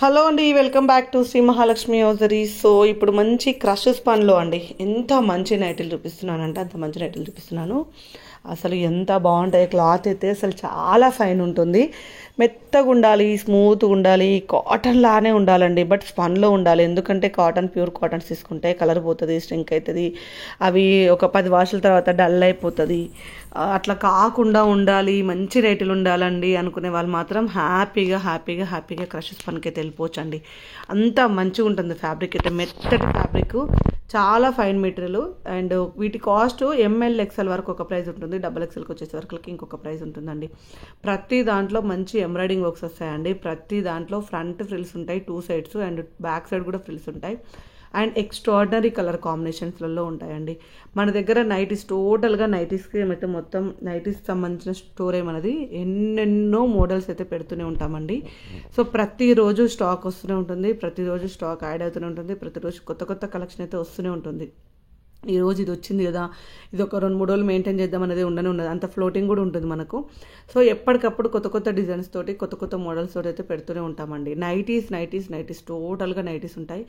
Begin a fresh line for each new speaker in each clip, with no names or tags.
Hello అండి, welcome back to Shri Mahalakshmi hosiery. So ఇప్పుడు మంచి క్రష్ స్పన్లో అండి ఎంత మంచి నైటీలు చూపిస్తున్నానంటే అంత మంచి నైటీలు చూపిస్తున్నాను. అసలు ఎంత బాగుంటాయి. క్లాత్ అయితే అసలు చాలా ఫైన్ ఉంటుంది, మెత్తగా ఉండాలి, స్మూత్గా ఉండాలి, కాటన్ లానే ఉండాలండి. బట్ స్పన్లో ఉండాలి, ఎందుకంటే కాటన్ ప్యూర్ కాటన్స్ తీసుకుంటే కలర్ పోతుంది, స్ట్రింక్ అవుతుంది, అవి ఒక 10 వాషుల తర్వాత డల్ అయిపోతుంది. అట్లా కాకుండా ఉండాలి, మంచి రేటులు ఉండాలండి అనుకునే వాళ్ళు మాత్రం హ్యాపీగా క్రష్ స్పన్కి అయితే వెళ్ళిపోవచ్చండి. అంత మంచిగా ఉంటుంది ఫ్యాబ్రిక్ అయితే, మెత్తటి ఫ్యాబ్రిక్, చాలా ఫైన్ మెటీరియల్. అండ్ వీటి కాస్ట్ ఎంఎల్ ఎక్స్ఎల్ వరకు ఒక ప్రైస్ ఉంటుంది, డబుల్ ఎక్స్ఎల్కి వచ్చేసే వరకు ఇంకొక ప్రైస్ ఉంటుందండి. ప్రతి దాంట్లో మంచి ఎంబ్రాయిడింగ్ వర్క్స్ వస్తాయండి. ప్రతి దాంట్లో ఫ్రంట్ ఫ్రిల్స్ ఉంటాయి 2 సైడ్స్, అండ్ బ్యాక్ సైడ్ కూడా ఫ్రిల్స్ ఉంటాయి. అండ్ ఎక్స్ట్రాడినరీ కలర్ కాంబినేషన్స్లలో ఉంటాయండి. మన దగ్గర నైటీస్ టోటల్గా నైటీస్కి అయితే మొత్తం నైటీస్కి సంబంధించిన స్టోర్ ఏమన్నది ఎన్నెన్నో మోడల్స్ అయితే పెడుతూనే ఉంటామండి. సో ప్రతిరోజు స్టాక్ వస్తూనే ఉంటుంది, ప్రతిరోజు స్టాక్ యాడ్ అవుతూనే ఉంటుంది, ప్రతిరోజు కొత్త కలెక్షన్ అయితే వస్తూనే ఉంటుంది. ఈరోజు ఇది వచ్చింది కదా, ఇది ఒక 2-3 రోజులు మెయింటైన్ చేద్దాం అనేది ఉండదు, అంత ఫ్లోటింగ్ కూడా ఉంటుంది మనకు. సో ఎప్పటికప్పుడు కొత్త డిజైన్స్ తోటి కొత్త మోడల్స్ తోటి అయితే పెడుతూనే ఉంటామండి. నైటీస్ టోటల్గా నైటీస్ ఉంటాయి.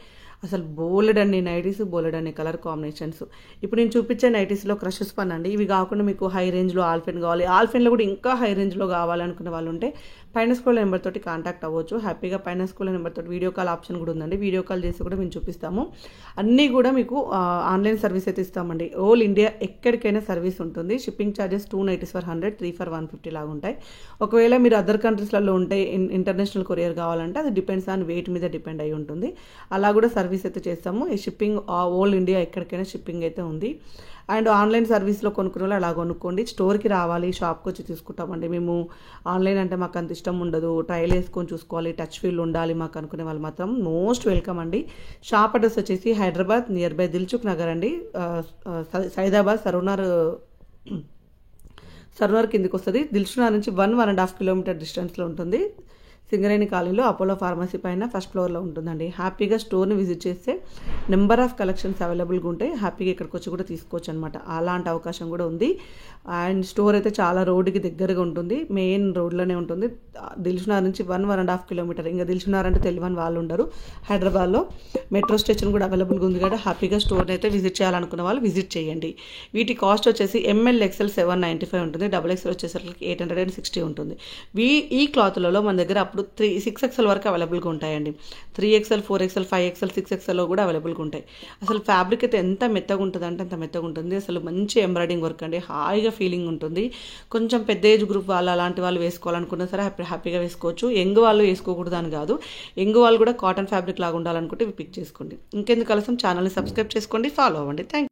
అసలు బోలెడన్ని నైటీస్, బోలెడన్ని కలర్ కాంబినేషన్స్. ఇప్పుడు నేను చూపించే నైటీస్లో క్రష్ స్పన్ అండి. ఇవి కాకుండా మీకు హై రేంజ్లో ఆల్ఫెన్ కావాలి, ఆల్ఫెన్లో కూడా ఇంకా హై రేంజ్లో కావాలనుకునే వాళ్ళు ఉంటే పైన స్క్రోల్ నెంబర్ తోటి కాంటాక్ట్ అవ్వచ్చు. హ్యాపీగా పైన స్క్రోల్ నెంబర్ తోటి వీడియో కాల్ ఆప్షన్ కూడా ఉందండి, వీడియో కాల్ చేసి కూడా మేము చూపిస్తాము. అన్నీ కూడా మీకు ఆన్లైన్ సర్వీస్ అయితే ఇస్తామండి. ఓల్ ఇండియా ఎక్కడికైనా సర్వీస్ ఉంటుంది. షిప్పింగ్ ఛార్జెస్ 290 ఫర్ 100, 3 ఫర్ 150 లాగా ఉంటాయి. ఒకవేళ మీరు అదర్ కంట్రీస్లలో ఉంటే ఇంటర్నేషనల్ కొరియర్ కావాలంటే అది డిపెండ్స్ ఆన్ వెయిట్ మీద డిపెండ్ అయి ఉంటుంది. అలా కూడా సర్వీస్ అయితే చేస్తాము. ఈ షిప్పింగ్ ఓల్ ఇండియా ఎక్కడికైనా షిప్పింగ్ అయితే ఉంది. అండ్ ఆన్లైన్ సర్వీస్లో కొనుక్కునే వాళ్ళు అలా కొనుక్కోండి. స్టోర్కి రావాలి, షాప్కి వచ్చి తీసుకుంటామండి. మేము ఆన్లైన్ అంటే మాకు అంత ఇష్టం ఉండదు, ట్రయల్ వేసుకొని చూసుకోవాలి, టచ్ ఫీల్ ఉండాలి మాకు అనుకునే వాళ్ళు మాత్రం మోస్ట్ వెల్కమ్ అండి. షాప్ అడ్రస్ వచ్చేసి హైదరాబాద్ నియర్ బై దిల్చుక్ నగర్ అండి. సైదాబాద్ సర్వర్ కిందికి వస్తుంది. దిల్సుఖ్నగర్ నుంచి 1.5 కిలోమీటర్ డిస్టెన్స్లో ఉంటుంది. సింగరేణి కాలనీలో అపోలో ఫార్మసీ పైన ఫస్ట్ ఫ్లోర్లో ఉంటుందండి. హ్యాపీగా స్టోర్ని విజిట్ చేస్తే నెంబర్ ఆఫ్ కలెక్షన్స్ అవైలబుల్గా ఉంటాయి. హ్యాపీగా ఇక్కడికి వచ్చి కూడా తీసుకోవచ్చు అనమాట. అలాంటి అవకాశం కూడా ఉంది. అండ్ స్టోర్ అయితే చాలా రోడ్డుకి దగ్గరగా ఉంటుంది, మెయిన్ రోడ్లోనే ఉంటుంది. దిల్సుఖ్నగర్ నుంచి 1.5 కిలోమీటర్. ఇంకా దిల్సుఖ్నగర్ అంటే తెలియని వాళ్ళు ఉండరు. హైదరాబాద్లో మెట్రో స్టేషన్ కూడా అవైలబుల్గా ఉంది కదా, హ్యాపీగా స్టోర్ని అయితే విజిట్ చేయాలనుకున్న వాళ్ళు విజిట్ చేయండి. వీటి కాస్ట్ వచ్చేసి ఎంఎల్ ఎక్స్ఎల్ 795 ఉంటుంది, డబుల్ ఎక్స్ఎల్ వచ్చేసరికి 860 ఉంటుంది. ఈ క్లాత్లలో మన దగ్గర అప్పుడు 6XL వరకు అవైలబుల్గా ఉంటాయండి. 3XL, 4XL, 5XL, 6XLలో కూడా అవైలబుల్గా ఉంటాయి. అసలు ఫ్యాబ్రిక్ అయితే ఎంత మెత్తగా ఉంటుంది అంటే అంత మెత్తగా ఉంటుంది. అసలు మంచి ఎంబ్రాయిడింగ్ వర్క్ అండి, హాయిగా ఫీలింగ్ ఉంటుంది. కొంచెం పెద్ద ఏజ్ గ్రూప్ వాళ్ళు అలాంటి వాళ్ళు వేసుకోవాలనుకున్నా సరే హ్యాపీగా వేసుకోవచ్చు. యంగ్ వాళ్ళు వేసుకోకూడదు అని కాదు, యంగ్ వాళ్ళు కూడా కాటన్ ఫ్యాబ్రిక్ లాగా ఉండాలనుకుంటే ఇవి పిక్ చేసుకోండి. ఇంకెందుకు ఆలస్యం, ఛానల్ని సబ్స్క్రైబ్ చేసుకోండి, ఫాలో అవ్వండి. Thank you.